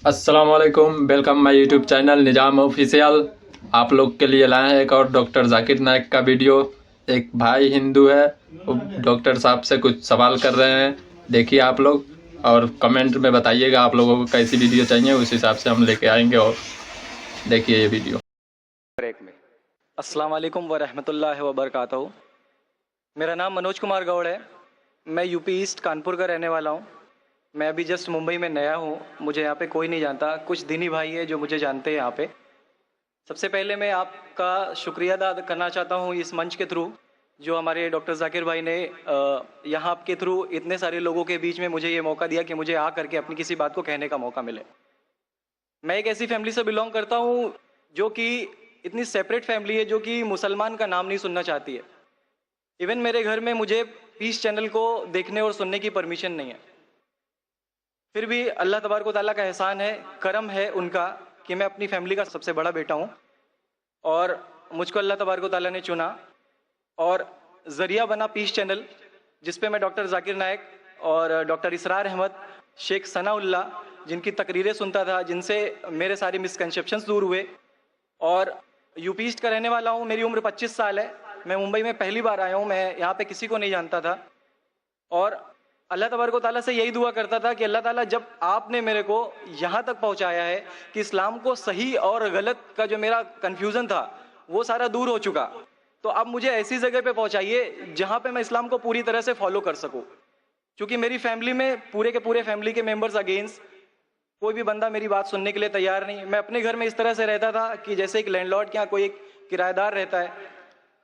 अस्सलामुअलैकुम, welcome my YouTube channel Nizam official. आप लोग के लिए लाए हैं एक और डॉक्टर जाकिर नाइक का वीडियो। एक भाई हिंदू है, वो डॉक्टर साहब से कुछ सवाल कर रहे हैं। देखिए आप लोग और कमेंट में बताइएगा आप लोगों को कैसी वीडियो चाहिए, उस हिसाब से हम लेके आएंगे। और देखिए ये वीडियो। ब्रेक में अस्सलाम वालेकुम व रहमतुल्लाहि व बरकातहू। मेरा नाम मनोज कुमार गौड़ है। मैं यूपी ईस्ट कानपुर का रहने वाला हूँ। मैं अभी जस्ट मुंबई में नया हूँ। मुझे यहाँ पे कोई नहीं जानता, कुछ दीनी भाई है जो मुझे जानते हैं यहाँ पे। सबसे पहले मैं आपका शुक्रिया अदा करना चाहता हूँ इस मंच के थ्रू, जो हमारे डॉक्टर जाकिर भाई ने यहाँ के थ्रू इतने सारे लोगों के बीच में मुझे ये मौका दिया कि मुझे आ करके अपनी किसी बात को कहने का मौका मिले। मैं एक ऐसी फैमिली से बिलोंग करता हूँ जो कि इतनी सेपरेट फैमिली है, जो कि मुसलमान का नाम नहीं सुनना चाहती है। इवन मेरे घर में मुझे पीस चैनल को देखने और सुनने की परमिशन नहीं है। फिर भी अल्लाह तबारक व तआला का एहसान है, करम है उनका कि मैं अपनी फैमिली का सबसे बड़ा बेटा हूँ और मुझको अल्लाह तबारक व तआला ने चुना और ज़रिया बना पीस चैनल, जिसपे मैं डॉक्टर जाकिर नाइक और डॉक्टर इसरार अहमद, शेख सनाउल्ला, जिनकी तकरीरें सुनता था, जिनसे मेरे सारे मिसकंसेप्शंस दूर हुए। और यूपी ईस्ट का रहने वाला हूँ। मेरी उम्र 25 साल है। मैं मुंबई में पहली बार आया हूँ। मैं यहाँ पे किसी को नहीं जानता था और अल्लाह तबारक व तआला से यही दुआ करता था कि अल्लाह ताला, जब आपने मेरे को यहाँ तक पहुँचाया है कि इस्लाम को सही और गलत का जो मेरा कन्फ्यूज़न था वो सारा दूर हो चुका, तो अब मुझे ऐसी जगह पे पहुँचाइए जहाँ पे मैं इस्लाम को पूरी तरह से फॉलो कर सकूँ। क्योंकि मेरी फैमिली में पूरे के पूरे फैमिली के मेंबर्स अगेंस्ट, कोई भी बंदा मेरी बात सुनने के लिए तैयार नहीं। मैं अपने घर में इस तरह से रहता था कि जैसे एक लैंडलॉर्ड के यहाँ कोई एक किराएदार रहता है,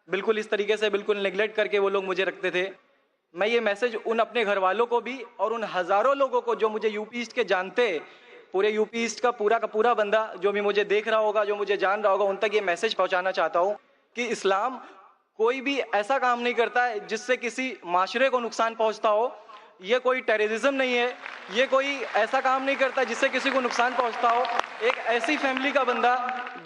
बिल्कुल इस तरीके से, बिल्कुल नेग्लेक्ट करके वो लोग मुझे रखते थे। मैं ये मैसेज उन अपने घर वालों को भी और उन हज़ारों लोगों को जो मुझे यूपी ईस्ट के जानते, पूरे यूपी ईस्ट का पूरा बंदा जो भी मुझे देख रहा होगा, जो मुझे जान रहा होगा, उन तक ये मैसेज पहुंचाना चाहता हूँ कि इस्लाम कोई भी ऐसा काम नहीं करता है जिससे किसी माशरे को नुकसान पहुंचता हो। ये कोई टेररिज्म नहीं है, ये कोई ऐसा काम नहीं करता जिससे किसी को नुकसान पहुंचता हो। एक ऐसी फैमिली का बंदा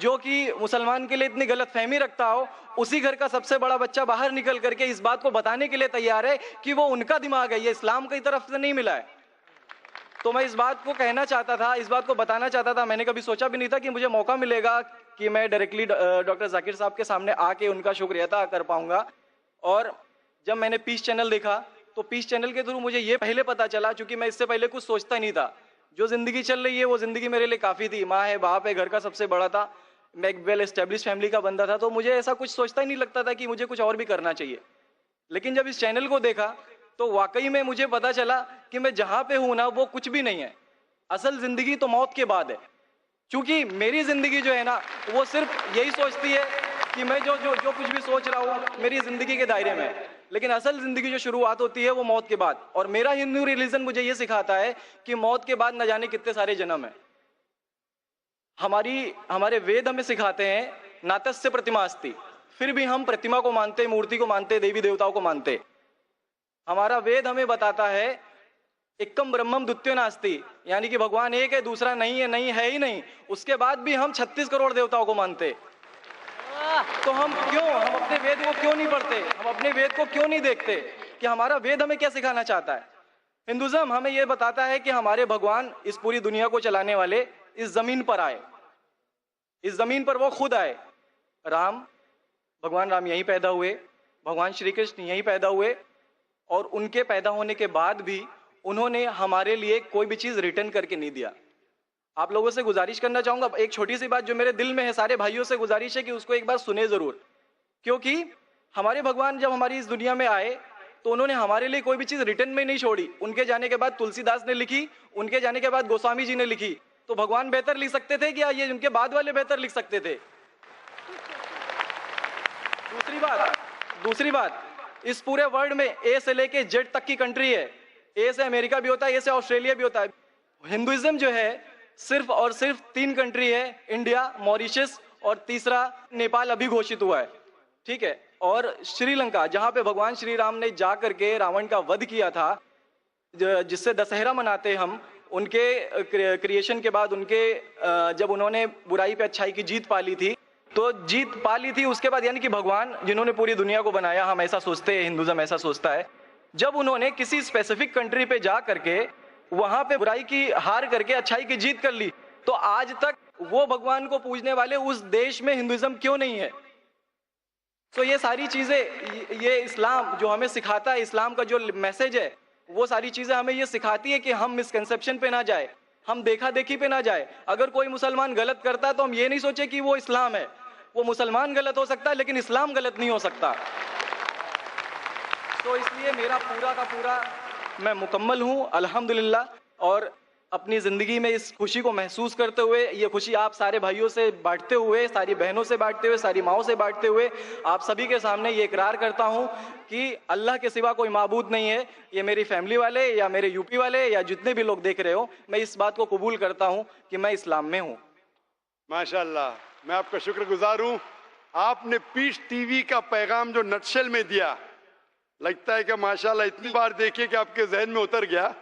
जो कि मुसलमान के लिए इतनी गलत फहमी रखता हो, उसी घर का सबसे बड़ा बच्चा बाहर निकल करके इस बात को बताने के लिए तैयार है कि वो उनका दिमाग है, ये इस्लाम की तरफ से नहीं मिला है। तो मैं इस बात को कहना चाहता था, इस बात को बताना चाहता था। मैंने कभी सोचा भी नहीं था कि मुझे मौका मिलेगा कि मैं डायरेक्टली डॉक्टर जाकिर साहब के सामने आके उनका शुक्रिया अदा कर पाऊंगा। और जब मैंने पीस चैनल देखा तो पीस चैनल के थ्रू मुझे ये पहले पता चला, चूंकि मैं इससे पहले कुछ सोचता ही नहीं था। जो जिंदगी चल रही है वो जिंदगी मेरे लिए काफी थी। माँ है, बाप है, घर का सबसे बड़ा था, मैं एक वेल एस्टेब्लिश फैमिली का बंदा था, तो मुझे ऐसा कुछ सोचता ही नहीं लगता था कि मुझे कुछ और भी करना चाहिए। लेकिन जब इस चैनल को देखा तो वाकई में मुझे पता चला कि मैं जहां पे हूं ना, वो कुछ भी नहीं है। असल जिंदगी तो मौत के बाद है। क्योंकि मेरी जिंदगी जो है ना, वो सिर्फ यही सोचती है कि मैं जो जो जो कुछ भी सोच रहा हूँ मेरी जिंदगी के दायरे में है। लेकिन असल जिंदगी जो शुरुआत होती है वो मौत के बाद। और मेरा हिंदू रिलीजन मुझे ये सिखाता है कि मौत के बाद न जाने कितने सारे जन्म है। हमारे वेद हमें सिखाते हैं नातस्य प्रतिमा अस्ति, फिर भी हम प्रतिमा को मानते, मूर्ति को मानते, देवी देवताओं को मानते। हमारा वेद हमें बताता है एकम ब्रह्मम द्वितीयो नास्ति, यानी कि भगवान एक है, दूसरा नहीं है, नहीं है ही नहीं। उसके बाद भी हम 36 करोड़ देवताओं को मानते। तो हम अपने वेद को क्यों नहीं पढ़ते, हम अपने वेद को क्यों नहीं देखते कि हमारा वेद हमें क्या सिखाना चाहता है। हिंदुज्म हमें यह बताता है कि हमारे भगवान इस पूरी दुनिया को चलाने वाले इस जमीन पर आए, इस जमीन पर वो खुद आए। भगवान राम यहीं पैदा हुए, भगवान श्री कृष्ण यहीं पैदा हुए, और उनके पैदा होने के बाद भी उन्होंने हमारे लिए कोई भी चीज रिटर्न करके नहीं दिया। आप लोगों से गुजारिश करना चाहूंगा, एक छोटी सी बात जो मेरे दिल में है, सारे भाइयों से गुजारिश है कि उसको एक बार सुने जरूर। क्योंकि हमारे भगवान जब हमारी इस दुनिया में आए तो उन्होंने हमारे लिए कोई भी चीज रिटर्न में नहीं छोड़ी। उनके जाने के बाद तुलसीदास ने लिखी, उनके जाने के बाद गोस्वामी जी ने लिखी। तो भगवान बेहतर लिख सकते थे क्या ये उनके बाद वाले बेहतर लिख सकते थे? दूसरी बात, इस पूरे वर्ल्ड में ए से लेके जेड तक की कंट्री है। ए से अमेरिका भी होता है, ए से ऑस्ट्रेलिया भी होता है। हिंदुइज्म जो है सिर्फ और सिर्फ 3 कंट्री है, इंडिया, मॉरिशस और तीसरा नेपाल अभी घोषित हुआ है, ठीक है। और श्रीलंका, जहां पे भगवान श्री राम ने जा करके रावण का वध किया था, जिससे दशहरा मनाते हम। उनके क्रिएशन के बाद, जब उन्होंने बुराई पे अच्छाई की जीत पा ली थी, तो जीत पा ली थी उसके बाद, यानी कि भगवान जिन्होंने पूरी दुनिया को बनाया, हम ऐसा सोचते हैं, हिंदुज्म ऐसा सोचता है, जब उन्होंने किसी स्पेसिफिक कंट्री पे जा करके वहां पे बुराई की हार करके अच्छाई की जीत कर ली, तो आज तक वो भगवान को पूजने वाले उस देश में हिंदुइज्म क्यों नहीं है? तो ये सारी चीजें, ये इस्लाम जो हमें सिखाता है, इस्लाम का जो मैसेज है, वो सारी चीजें हमें ये सिखाती है कि हम मिसकंसेप्शन पे ना जाए, हम देखा देखी पे ना जाए। अगर कोई मुसलमान गलत करता है तो हम ये नहीं सोचे कि वो इस्लाम है। वो मुसलमान गलत हो सकता है लेकिन इस्लाम गलत नहीं हो सकता। तो इसलिए मेरा पूरा का पूरा मैं मुकम्मल हूँ अल्हम्दुलिल्लाह, और अपनी ज़िंदगी में इस खुशी को महसूस करते हुए, ये खुशी आप सारे भाइयों से बांटते हुए, सारी बहनों से बांटते हुए, सारी माओं से बांटते हुए, आप सभी के सामने ये इकरार करता हूँ कि अल्लाह के सिवा कोई माबूद नहीं है। ये मेरी फैमिली वाले या मेरे यूपी वाले या जितने भी लोग देख रहे हो, मैं इस बात को कबूल करता हूँ कि मैं इस्लाम में हूँ। माशाल्लाह, मैं आपका शुक्रगुजार हूँ। आपने पीस टीवी का पैगाम जो नटशेल में दिया, लगता है कि माशाल्लाह इतनी बार देखिए कि आपके जहन में उतर गया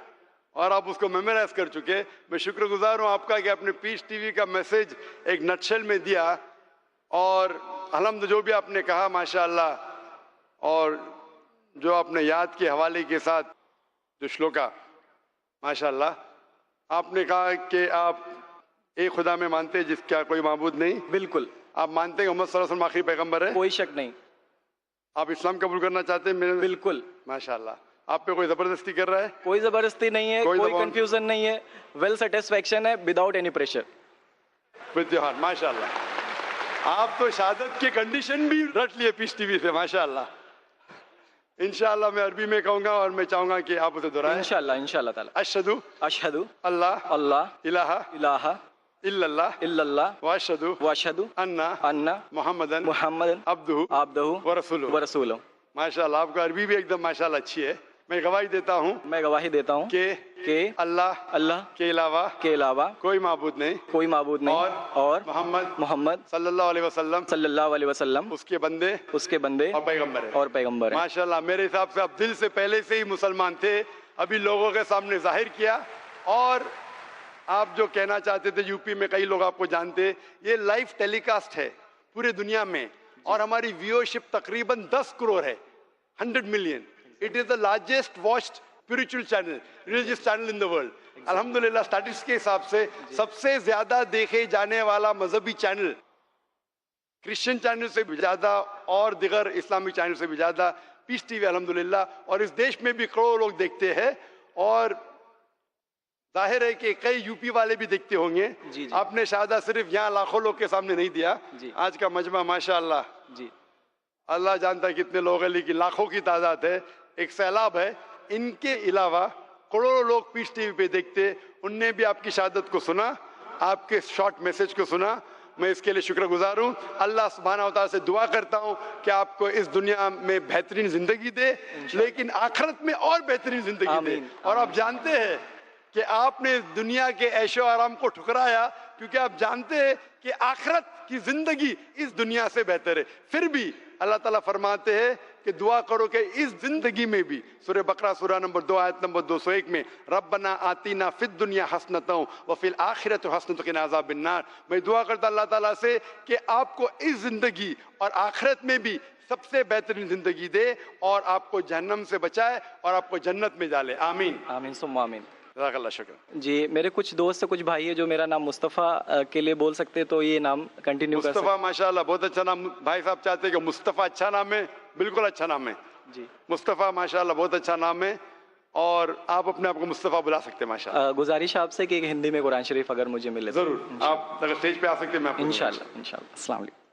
और आप उसको मेमोराइज कर चुके। मैं शुक्रगुजार हूँ आपका कि आपने पीस टीवी का मैसेज एक नटशेल में दिया, और अल्हम्दुलिल्लाह जो भी आपने कहा माशाल्लाह, और जो आपने याद के हवाले के साथ जो श्लोका, माशाल्लाह आपने कहा कि आप एक खुदा में मानते हैं जिसका कोई माबूद नहीं। बिल्कुल। आप मानते हैं मोहम्मद सल्लल्लाहु अलैहि वसल्लम आखिरी पैगंबर है? कोई शक नहीं। आप इस्लाम कबूल करना चाहते हैं मेरे? बिल्कुल। माशाल्लाह। आप पे कोई जबरदस्ती कर रहा है? कोई जबरदस्ती नहीं है, कोई दबाव- कंफ्यूजन नहीं है, वेल सेटिस्फेक्शन है, विदाउट एनी प्रेशर। त्योहार माशाल्लाह। आप तो शहादत के कंडीशन भी रट लिए पीस टीवी से, माशाल्लाह। इंशाल्लाह मैं अरबी में कहूंगा और मैं चाहूंगा कि आप उसे दोहराएं। इंशाल्लाह इंशाल्लाह ताला। अशहदु अशहदु अल्लाह अल्लाह इलाहा इलाहा इल्लल्लाह इल्लल्लाह व अशहदु व अशहदु अन्ना अन्ना मुहम्मदन मुहम्मदन अब्दुहु अब्दुहु व रसूलुहु। व रसूलुहु। माशाल्लाह, आपका अरबी भी एकदम माशाल्लाह अच्छी है। मैं गवाही देता हूँ मैं गवाही देता हूँ कि अल्लाह अल्लाह के अलावा के अलावा कोई माबूद नहीं, कोई माबूद नहीं, और मोहम्मद सल्लल्लाहु अलैहि वसल्लम सल्लल्लाहु अलैहि वसल्लम उसके बंदे उसके बंदे और पैगंबर है। और पैगंबर है। माशाल्लाह, मेरे हिसाब से आप दिल से पहले से ही मुसलमान थे, अभी लोगों के सामने जाहिर किया। और आप जो कहना चाहते थे, यूपी में कई लोग आपको जानते, ये लाइव टेलीकास्ट है पूरे दुनिया में, और हमारी व्यूअरशिप तकरीबन 10 करोड़ है, 100 million. It is the largest watched spiritual channel, religious channel in the world. अल्हम्दुलिल्लाह, स्टैटिस्टिक्स के हिसाब से सबसे ज्यादा देखे जाने वाला मजहबी चैनल, क्रिश्चियन चैनल से भी ज्यादा और दिगर इस्लामिक चैनल से भी ज्यादा पीस टीवी अल्हम्दुलिल्लाह, और इस देश में भी करोड़ों लोग देखते हैं, और जाहिर है कि कई यूपी वाले भी देखते होंगे। जी जी। आपने शहादत सिर्फ यहाँ लाखों लोग के सामने नहीं दिया जी। आज का मजमा माशाअल्लाह, जी अल्लाह जानता है कितने लोग हैं, लेकिन लाखों की तादाद है, एक सैलाब है। इनके अलावा करोड़ों लोग पीस टीवी पे देखते, उनने भी आपकी शहादत को सुना, आपके शॉर्ट मैसेज को सुना। मैं इसके लिए शुक्रगुजार हूँ। अल्लाह सुब्हानहू व तआला से दुआ करता हूँ कि आपको इस दुनिया में बेहतरीन जिंदगी दे, लेकिन आखिरत में और बेहतरीन जिंदगी दे। और आप जानते हैं कि आपने दुनिया के ऐशो आराम को ठुकराया, क्योंकि आप जानते हैं कि आखिरत की जिंदगी इस दुनिया से बेहतर है। फिर भी अल्लाह ताला फरमाते हैं कि दुआ करो कि इस जिंदगी में भी, सूरह बकरा सूरह नंबर 2 आयत नंबर 201 में, रब्बना आतीना फिद दुनिया हसनतों व फिल आखिरत हसनतों के अज़ाबिन नार। मैं दुआ करता अल्लाह ताला से कि आपको इस जिंदगी और आखिरत में भी सबसे बेहतरीन जिंदगी दे, और आपको जहन्नम से बचाए और आपको जन्नत में डाले। आमीन आमीन सुम्मा आमीन। जज़ाकल्लाह शुक्र। जी, मेरे कुछ दोस्त से कुछ भाई है जो मेरा नाम मुस्तफ़ा के लिए बोल सकते, तो ये नाम कंटिन्यू कर सकते। मुस्तफ़ा माशाल्लाह बहुत अच्छा नाम। भाई साहब चाहते हैं कि मुस्तफ़ा अच्छा नाम है, बिल्कुल अच्छा नाम है जी। मुस्तफ़ा, माशाल्लाह बहुत अच्छा नाम है, और आप अपने आप को मुस्तफ़ा बुला सकते हैं माशाल्लाह। गुजारिश आपसे कि एक हिंदी में कुरान शरीफ अगर मुझे मिले तो। जरूर, आप अगर स्टेज पे आ सकते हैं मैं आपको इंशाल्लाह इंशाल्लाह। अस्सलाम वालेकुम।